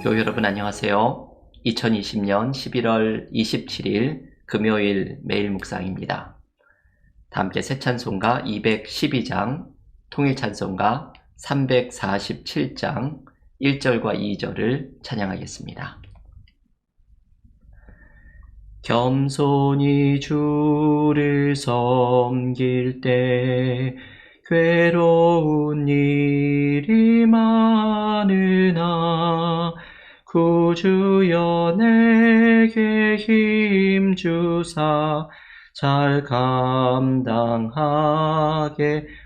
교회 여러분 안녕하세요. 2020년 11월 27일 금요일 매일 묵상입니다. 다 함께 새 찬송가 212장, 통일 찬송가 347장 1절과 2절을 찬양하겠습니다. 겸손히 주를 섬길 때 괴로운 일이 많으나 구주여 내게 힘 주사 잘 감당하게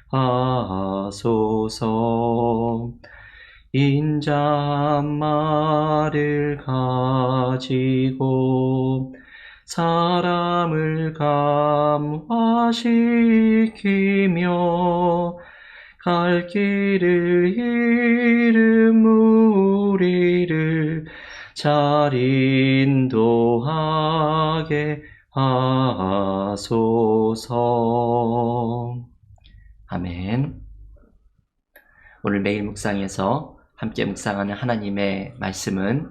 하소서. 인자말을 가지고 사람을 감화시키며 갈 길을 잃은 우리를 잘 인도하게 하소서. 아멘. 오늘 매일 묵상에서 함께 묵상하는 하나님의 말씀은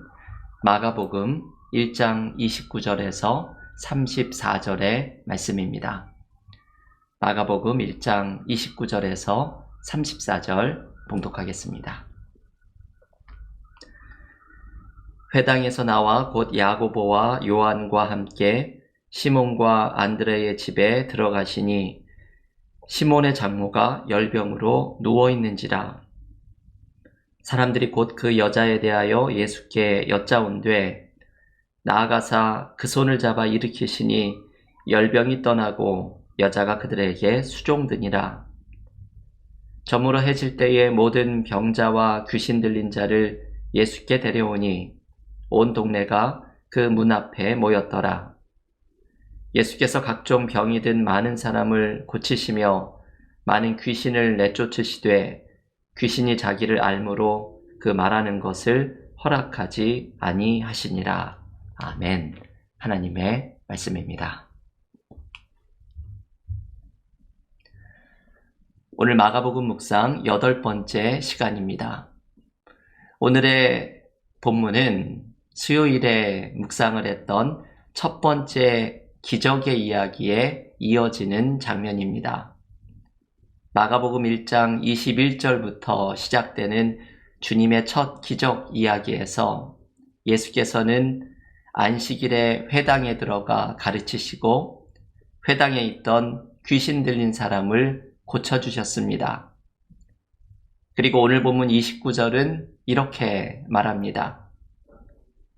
마가복음 1장 29절에서 34절의 말씀입니다. 마가복음 1장 29절에서 34절 봉독하겠습니다. 회당에서 나와 곧 야고보와 요한과 함께 시몬과 안드레의 집에 들어가시니 시몬의 장모가 열병으로 누워있는지라. 사람들이 곧 그 여자에 대하여 예수께 여짜온되 나아가사 그 손을 잡아 일으키시니 열병이 떠나고 여자가 그들에게 수종드니라. 저물어 해질 때에 모든 병자와 귀신 들린 자를 예수께 데려오니 온 동네가 그 문 앞에 모였더라. 예수께서 각종 병이 든 많은 사람을 고치시며 많은 귀신을 내쫓으시되 귀신이 자기를 알므로 그 말하는 것을 허락하지 아니하시니라. 아멘. 하나님의 말씀입니다. 오늘 마가복음 묵상 8번째 시간입니다. 오늘의 본문은 수요일에 묵상을 했던 첫 번째 기적의 이야기에 이어지는 장면입니다. 마가복음 1장 21절부터 시작되는 주님의 첫 기적 이야기에서 예수께서는 안식일에 회당에 들어가 가르치시고 회당에 있던 귀신 들린 사람을 고쳐주셨습니다. 그리고 오늘 본문 29절은 이렇게 말합니다.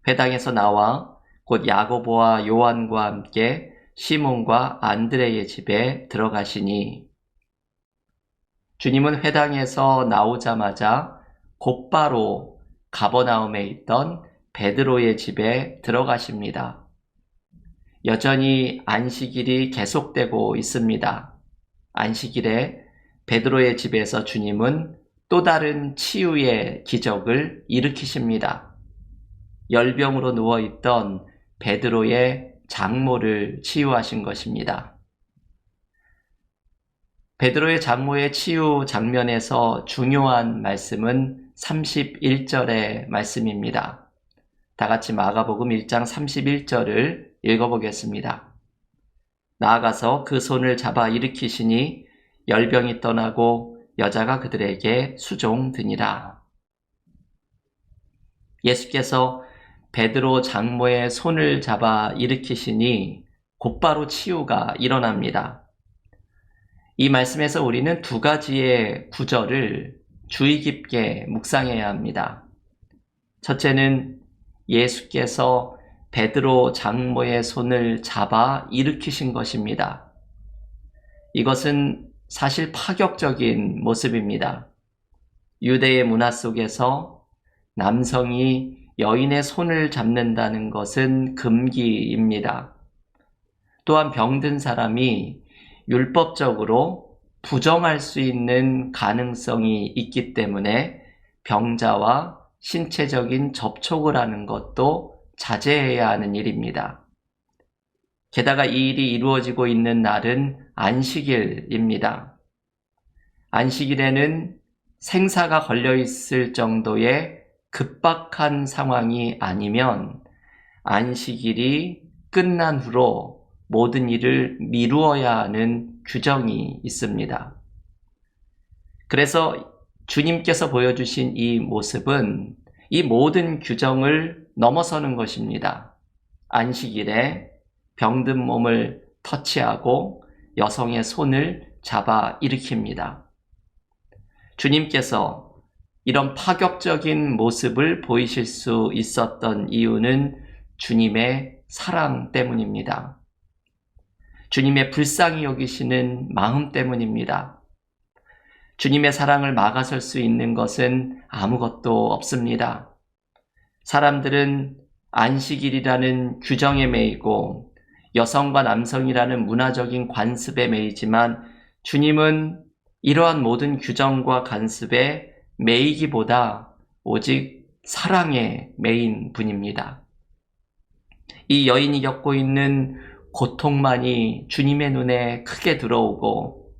회당에서 나와 곧 야고보와 요한과 함께 시몬과 안드레의 집에 들어가시니 주님은 회당에서 나오자마자 곧바로 가버나움에 있던 베드로의 집에 들어가십니다. 여전히 안식일이 계속되고 있습니다. 안식일에 베드로의 집에서 주님은 또 다른 치유의 기적을 일으키십니다. 열병으로 누워있던 베드로의 장모를 치유하신 것입니다. 베드로의 장모의 치유 장면에서 중요한 말씀은 31절의 말씀입니다. 다 같이 마가복음 1장 31절을 읽어보겠습니다. 나아가서 그 손을 잡아 일으키시니 열병이 떠나고 여자가 그들에게 수종드니라. 예수께서 베드로 장모의 손을 잡아 일으키시니 곧바로 치유가 일어납니다. 이 말씀에서 우리는 두 가지의 구절을 주의 깊게 묵상해야 합니다. 첫째는 예수께서 베드로 장모의 손을 잡아 일으키신 것입니다. 이것은 사실 파격적인 모습입니다. 유대의 문화 속에서 남성이 여인의 손을 잡는다는 것은 금기입니다. 또한 병든 사람이 율법적으로 부정할 수 있는 가능성이 있기 때문에 병자와 신체적인 접촉을 하는 것도 자제해야 하는 일입니다. 게다가 이 일이 이루어지고 있는 날은 안식일입니다. 안식일에는 생사가 걸려있을 정도의 급박한 상황이 아니면 안식일이 끝난 후로 모든 일을 미루어야 하는 규정이 있습니다. 그래서 주님께서 보여주신 이 모습은 이 모든 규정을 넘어서는 것입니다. 안식일에 병든 몸을 터치하고 여성의 손을 잡아 일으킵니다. 주님께서 이런 파격적인 모습을 보이실 수 있었던 이유는 주님의 사랑 때문입니다. 주님의 불쌍히 여기시는 마음 때문입니다. 주님의 사랑을 막아설 수 있는 것은 아무것도 없습니다. 사람들은 안식일이라는 규정에 매이고 여성과 남성이라는 문화적인 관습에 매이지만 주님은 이러한 모든 규정과 관습에 매이기보다 오직 사랑에 매인 분입니다. 이 여인이 겪고 있는 고통만이 주님의 눈에 크게 들어오고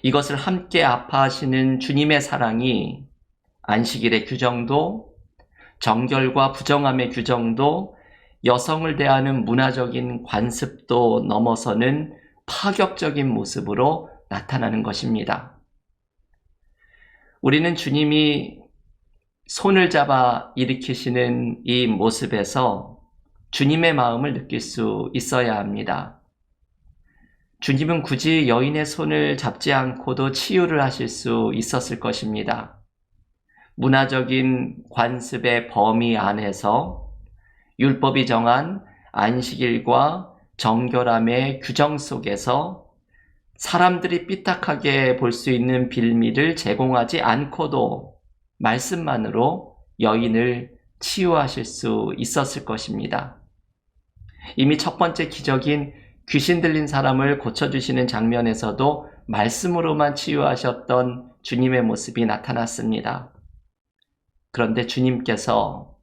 이것을 함께 아파하시는 주님의 사랑이 안식일의 규정도 정결과 부정함의 규정도 여성을 대하는 문화적인 관습도 넘어서는 파격적인 모습으로 나타나는 것입니다. 우리는 주님이 손을 잡아 일으키시는 이 모습에서 주님의 마음을 느낄 수 있어야 합니다. 주님은 굳이 여인의 손을 잡지 않고도 치유를 하실 수 있었을 것입니다. 문화적인 관습의 범위 안에서 율법이 정한 안식일과 정결함의 규정 속에서 사람들이 삐딱하게 볼 수 있는 빌미를 제공하지 않고도 말씀만으로 여인을 치유하실 수 있었을 것입니다. 이미 첫 번째 기적인 귀신 들린 사람을 고쳐주시는 장면에서도 말씀으로만 치유하셨던 주님의 모습이 나타났습니다. 그런데 주님께서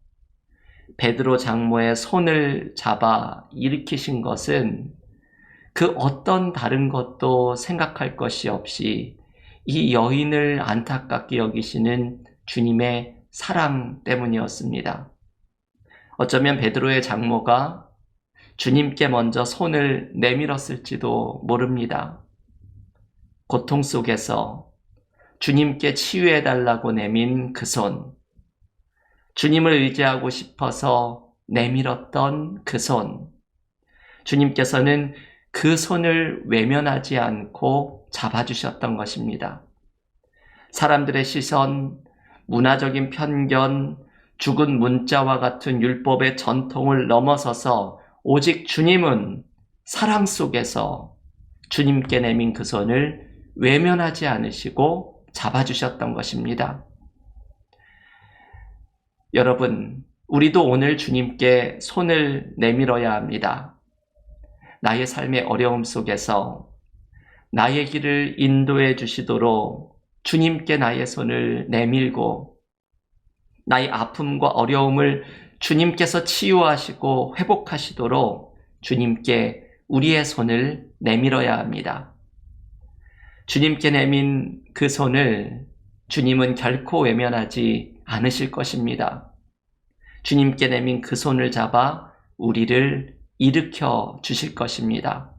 베드로 장모의 손을 잡아 일으키신 것은 그 어떤 다른 것도 생각할 것이 없이 이 여인을 안타깝게 여기시는 주님의 사랑 때문이었습니다. 어쩌면 베드로의 장모가 주님께 먼저 손을 내밀었을지도 모릅니다. 고통 속에서 주님께 치유해달라고 내민 그 손, 주님을 의지하고 싶어서 내밀었던 그 손, 주님께서는 그 손을 외면하지 않고 잡아주셨던 것입니다. 사람들의 시선, 문화적인 편견, 죽은 문자와 같은 율법의 전통을 넘어서서 오직 주님은 사랑 속에서 주님께 내민 그 손을 외면하지 않으시고 잡아주셨던 것입니다. 여러분, 우리도 오늘 주님께 손을 내밀어야 합니다. 나의 삶의 어려움 속에서 나의 길을 인도해 주시도록 주님께 나의 손을 내밀고 나의 아픔과 어려움을 주님께서 치유하시고 회복하시도록 주님께 우리의 손을 내밀어야 합니다. 주님께 내민 그 손을 주님은 결코 외면하지 않으실 것입니다. 주님께 내민 그 손을 잡아 우리를 일으켜 주실 것입니다.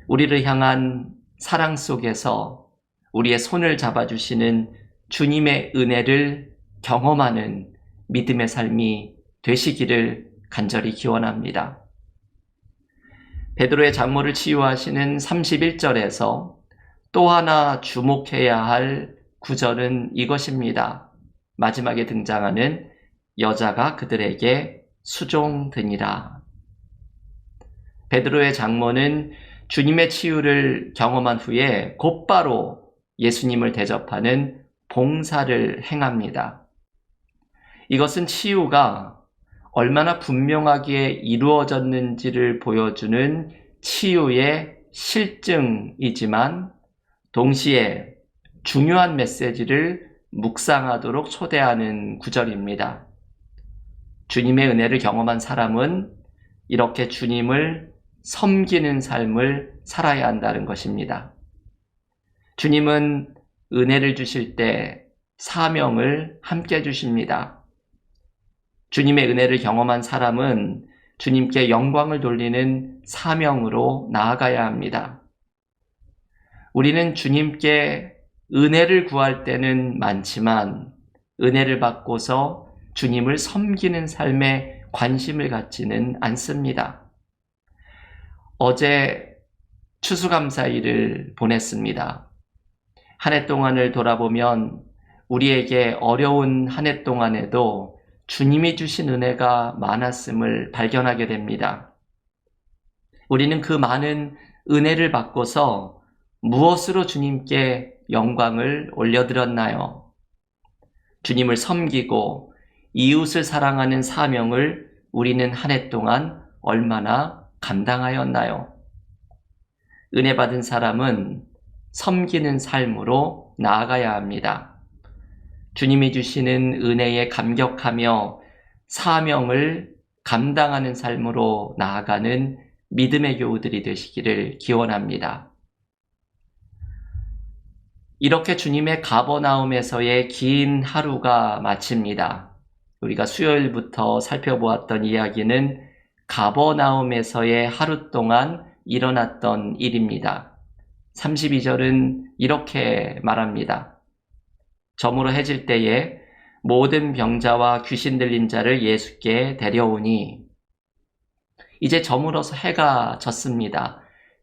우리를 향한 사랑 속에서 우리의 손을 잡아주시는 주님의 은혜를 경험하는 믿음의 삶이 되시기를 간절히 기원합니다. 베드로의 장모를 치유하시는 31절에서 또 하나 주목해야 할 구절은 이것입니다. 마지막에 등장하는 여자가 그들에게 수종드니라. 베드로의 장모는 주님의 치유를 경험한 후에 곧바로 예수님을 대접하는 봉사를 행합니다. 이것은 치유가 얼마나 분명하게 이루어졌는지를 보여주는 치유의 실증이지만 동시에 중요한 메시지를 묵상하도록 초대하는 구절입니다. 주님의 은혜를 경험한 사람은 이렇게 주님을 섬기는 삶을 살아야 한다는 것입니다. 주님은 은혜를 주실 때 사명을 함께 주십니다. 주님의 은혜를 경험한 사람은 주님께 영광을 돌리는 사명으로 나아가야 합니다. 우리는 주님께 은혜를 구할 때는 많지만 은혜를 받고서 주님을 섬기는 삶에 관심을 갖지는 않습니다. 어제 추수감사일을 보냈습니다. 한 해 동안을 돌아보면 우리에게 어려운 한 해 동안에도 주님이 주신 은혜가 많았음을 발견하게 됩니다. 우리는 그 많은 은혜를 받고서 무엇으로 주님께 영광을 올려드렸나요? 주님을 섬기고 이웃을 사랑하는 사명을 우리는 한 해 동안 얼마나 감당하였나요? 은혜 받은 사람은 섬기는 삶으로 나아가야 합니다. 주님이 주시는 은혜에 감격하며 사명을 감당하는 삶으로 나아가는 믿음의 교우들이 되시기를 기원합니다. 이렇게 주님의 가버나움에서의 긴 하루가 마칩니다. 우리가 수요일부터 살펴보았던 이야기는 가버나움에서의 하루 동안 일어났던 일입니다. 32절은 이렇게 말합니다. 저물어 해질 때에 모든 병자와 귀신 들린 자를 예수께 데려오니, 이제 저물어서 해가 졌습니다.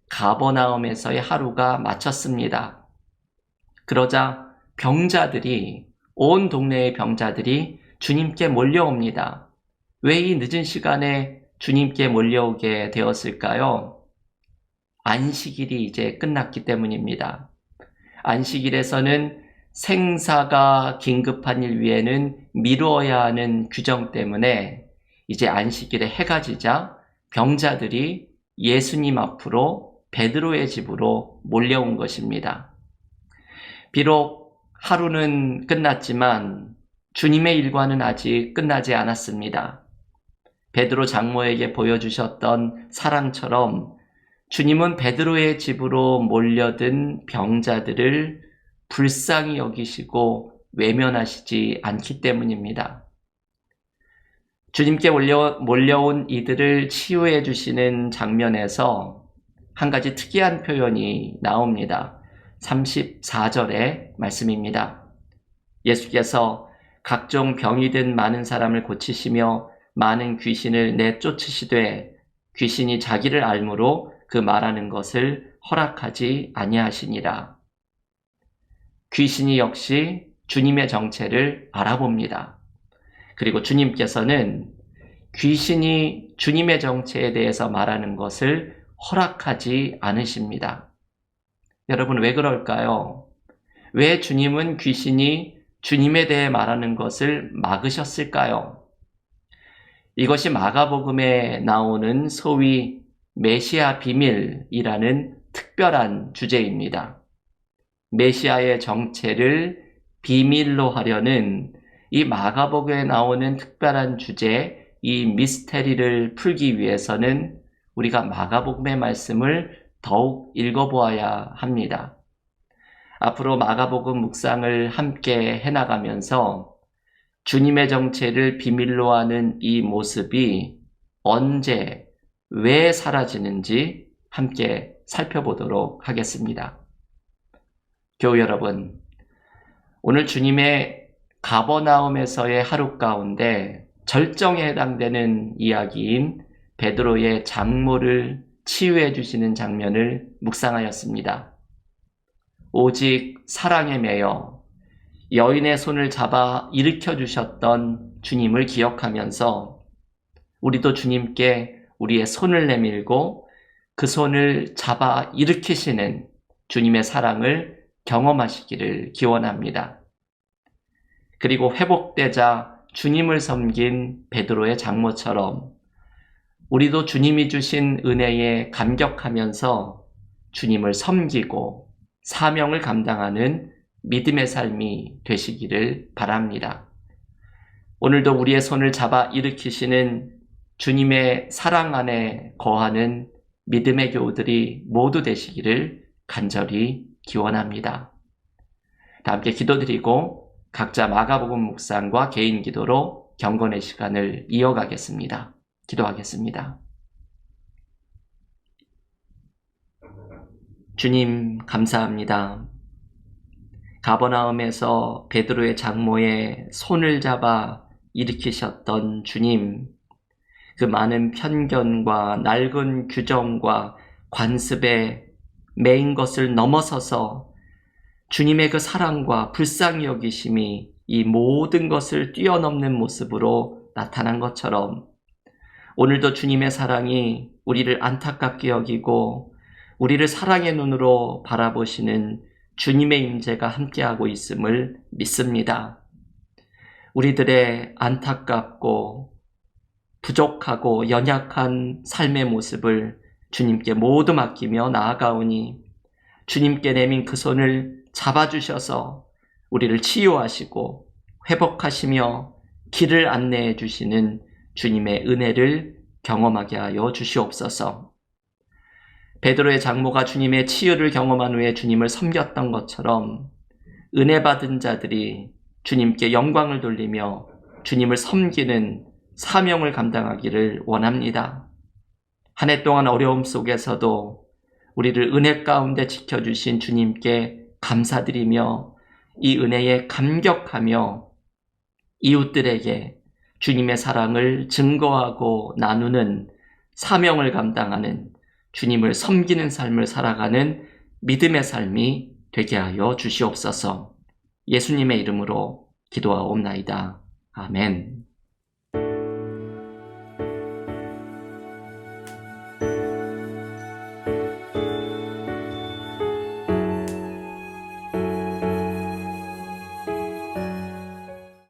가버나움에서의 하루가 마쳤습니다. 그러자 병자들이, 온 동네의 병자들이 주님께 몰려옵니다. 왜 이 늦은 시간에 주님께 몰려오게 되었을까요? 안식일이 이제 끝났기 때문입니다. 안식일에서는 생사가 긴급한 일 위에는 미루어야 하는 규정 때문에 이제 안식일에 해가 지자 병자들이 예수님 앞으로 베드로의 집으로 몰려온 것입니다. 비록 하루는 끝났지만 주님의 일과는 아직 끝나지 않았습니다. 베드로 장모에게 보여주셨던 사랑처럼 주님은 베드로의 집으로 몰려든 병자들을 불쌍히 여기시고 외면하시지 않기 때문입니다. 주님께 몰려온 이들을 치유해 주시는 장면에서 한 가지 특이한 표현이 나옵니다. 34절의 말씀입니다. 예수께서 각종 병이 든 많은 사람을 고치시며 많은 귀신을 내쫓으시되 귀신이 자기를 알므로 그 말하는 것을 허락하지 아니하시니라. 귀신이 역시 주님의 정체를 알아봅니다. 그리고 주님께서는 귀신이 주님의 정체에 대해서 말하는 것을 허락하지 않으십니다. 여러분, 왜 그럴까요? 왜 주님은 귀신이 주님에 대해 말하는 것을 막으셨을까요? 이것이 마가복음에 나오는 소위 메시아 비밀이라는 특별한 주제입니다. 메시아의 정체를 비밀로 하려는 이 마가복음에 나오는 특별한 주제, 이 미스테리를 풀기 위해서는 우리가 마가복음의 말씀을 더욱 읽어보아야 합니다. 앞으로 마가복음 묵상을 함께 해나가면서 주님의 정체를 비밀로 하는 이 모습이 언제, 왜 사라지는지 함께 살펴보도록 하겠습니다. 교우 여러분, 오늘 주님의 가버나움에서의 하루 가운데 절정에 해당되는 이야기인 베드로의 장모를 치유해 주시는 장면을 묵상하였습니다. 오직 사랑에 매여 여인의 손을 잡아 일으켜 주셨던 주님을 기억하면서 우리도 주님께 우리의 손을 내밀고 그 손을 잡아 일으키시는 주님의 사랑을 경험하시기를 기원합니다. 그리고 회복되자 주님을 섬긴 베드로의 장모처럼 우리도 주님이 주신 은혜에 감격하면서 주님을 섬기고 사명을 감당하는 믿음의 삶이 되시기를 바랍니다. 오늘도 우리의 손을 잡아 일으키시는 주님의 사랑 안에 거하는 믿음의 교우들이 모두 되시기를 간절히 기원합니다. 다 함께 기도드리고 각자 마가복음 묵상과 개인 기도로 경건의 시간을 이어가겠습니다. 기도하겠습니다. 주님, 감사합니다. 가버나움에서 베드로의 장모의 손을 잡아 일으키셨던 주님, 그 많은 편견과 낡은 규정과 관습에 매인 것을 넘어서서 주님의 그 사랑과 불쌍히 여기심이 이 모든 것을 뛰어넘는 모습으로 나타난 것처럼 오늘도 주님의 사랑이 우리를 안타깝게 여기고 우리를 사랑의 눈으로 바라보시는 주님의 임재가 함께하고 있음을 믿습니다. 우리들의 안타깝고 부족하고 연약한 삶의 모습을 주님께 모두 맡기며 나아가오니 주님께 내민 그 손을 잡아주셔서 우리를 치유하시고 회복하시며 길을 안내해 주시는 주님의 은혜를 경험하게 하여 주시옵소서. 베드로의 장모가 주님의 치유를 경험한 후에 주님을 섬겼던 것처럼 은혜 받은 자들이 주님께 영광을 돌리며 주님을 섬기는 사명을 감당하기를 원합니다. 한 해 동안 어려움 속에서도 우리를 은혜 가운데 지켜주신 주님께 감사드리며 이 은혜에 감격하며 이웃들에게 주님의 사랑을 증거하고 나누는 사명을 감당하는 주님을 섬기는 삶을 살아가는 믿음의 삶이 되게 하여 주시옵소서. 예수님의 이름으로 기도하옵나이다. 아멘.